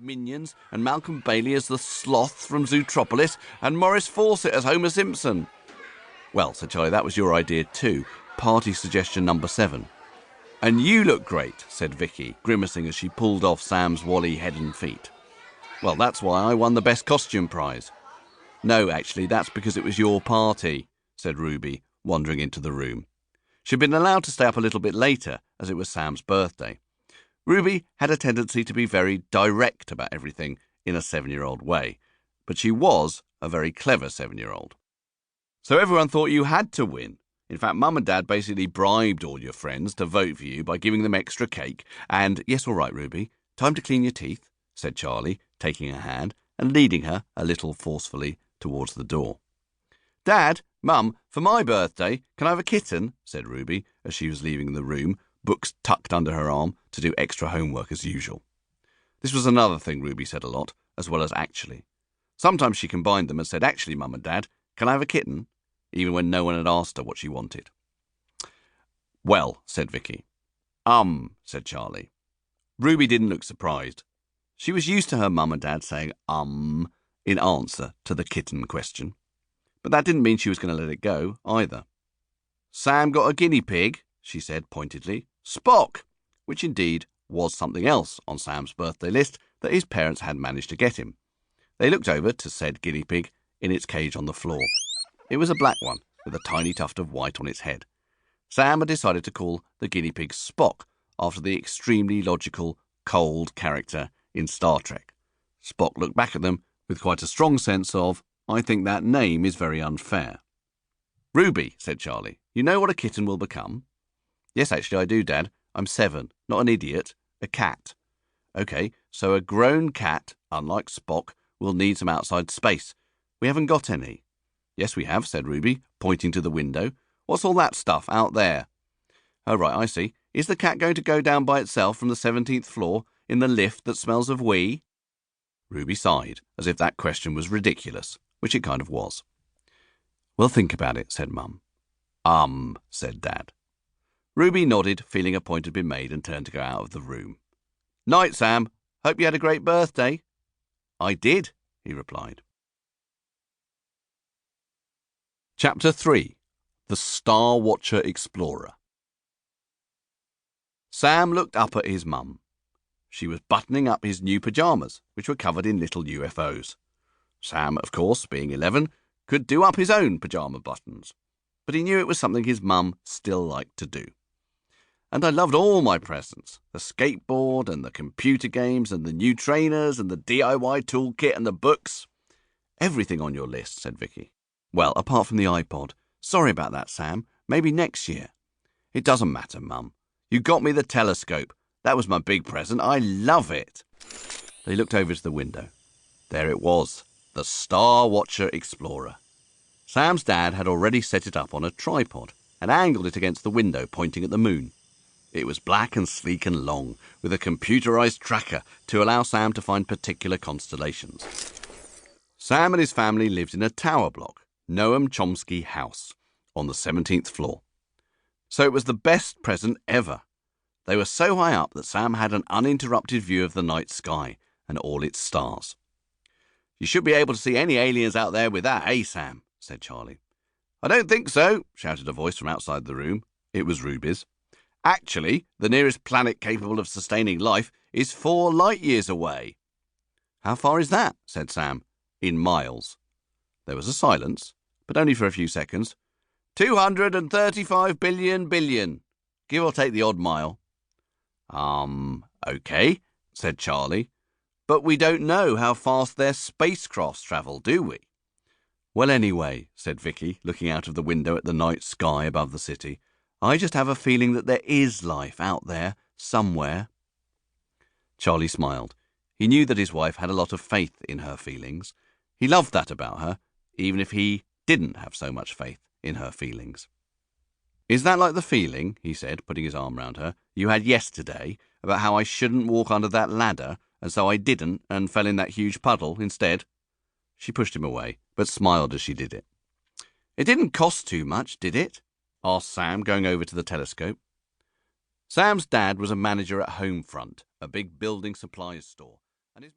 Minions, and Malcolm Bailey as the Sloth from Zootropolis, and Maurice Fawcett as Homer Simpson. Well, said Charlie, that was your idea too. Party suggestion number 7. And you look great, said Vicky, grimacing as she pulled off Sam's Wally head and feet. Well, that's why I won the best costume prize. No, actually, that's because it was your party, said Ruby, wandering into the room. She'd been allowed to stay up a little bit later, as it was Sam's birthday. Ruby had a tendency to be very direct about everything in a 7-year-old way, but she was a very clever 7-year-old. So everyone thought you had to win. In fact, Mum and Dad basically bribed all your friends to vote for you by giving them extra cake. And, yes, all right, Ruby, time to clean your teeth, said Charlie, taking her hand and leading her a little forcefully towards the door. Dad, Mum, for my birthday, can I have a kitten? Said Ruby as she was leaving the room, books tucked under her arm to do extra homework as usual. This was another thing Ruby said a lot, as well as actually. Sometimes she combined them and said, actually, Mum and Dad, can I have a kitten? Even when no one had asked her what she wanted. Well, said Vicky. Said Charlie. Ruby didn't look surprised. She was used to her mum and dad saying in answer to the kitten question. But that didn't mean she was going to let it go, either. Sam got a guinea pig, she said pointedly. Spock! Which indeed was something else on Sam's birthday list that his parents had managed to get him. They looked over to said guinea pig in its cage on the floor. It was a black one, with a tiny tuft of white on its head. Sam had decided to call the guinea pig Spock, after the extremely logical, cold character in Star Trek. Spock looked back at them with quite a strong sense of, I think that name is very unfair. Ruby, said Charlie, you know what a kitten will become? Yes, actually I do, Dad. I'm 7, not an idiot, a cat. OK, so a grown cat, unlike Spock, will need some outside space. We haven't got any. Yes, we have, said Ruby, pointing to the window. What's all that stuff out there? Oh, right, I see. Is the cat going to go down by itself from the 17th floor in the lift that smells of wee? Ruby sighed, as if that question was ridiculous, which it kind of was. Well, think about it, said Mum. Said Dad. Ruby nodded, feeling a point had been made, and turned to go out of the room. Night, Sam. Hope you had a great birthday. I did, he replied. Chapter 3. The Star Watcher Explorer. Sam looked up at his mum. She was buttoning up his new pyjamas, which were covered in little UFOs. Sam, of course, being 11, could do up his own pyjama buttons, but he knew it was something his mum still liked to do. And I loved all my presents, the skateboard and the computer games and the new trainers and the DIY toolkit and the books. Everything on your list, said Vicky. Well, apart from the iPod. Sorry about that, Sam. Maybe next year. It doesn't matter, Mum. You got me the telescope. That was my big present. I love it. They looked over to the window. There it was, the Star Watcher Explorer. Sam's dad had already set it up on a tripod and angled it against the window, pointing at the moon. It was black and sleek and long, with a computerized tracker to allow Sam to find particular constellations. Sam and his family lived in a tower block, Noam Chomsky House, on the 17th floor. So it was the best present ever. They were so high up that Sam had an uninterrupted view of the night sky and all its stars. You should be able to see any aliens out there with that, eh, Sam? Said Charlie. I don't think so, shouted a voice from outside the room. It was Ruby's. Actually, the nearest planet capable of sustaining life is 4 light years away. How far is that? Said Sam. In miles. There was a silence, but only for a few seconds. 235 billion, give or take the odd mile. OK, said Charlie. But we don't know how fast their spacecrafts travel, do we? Well, anyway, said Vicky, looking out of the window at the night sky above the city, I just have a feeling that there is life out there, somewhere. Charlie smiled. He knew that his wife had a lot of faith in her feelings. He loved that about her, even if he didn't have so much faith in her feelings. Is that like the feeling, he said, putting his arm round her, you had yesterday about how I shouldn't walk under that ladder, and so I didn't and fell in that huge puddle instead? She pushed him away, but smiled as she did it. It didn't cost too much, did it? Asked Sam, going over to the telescope. Sam's dad was a manager at Homefront, a big building supplies store,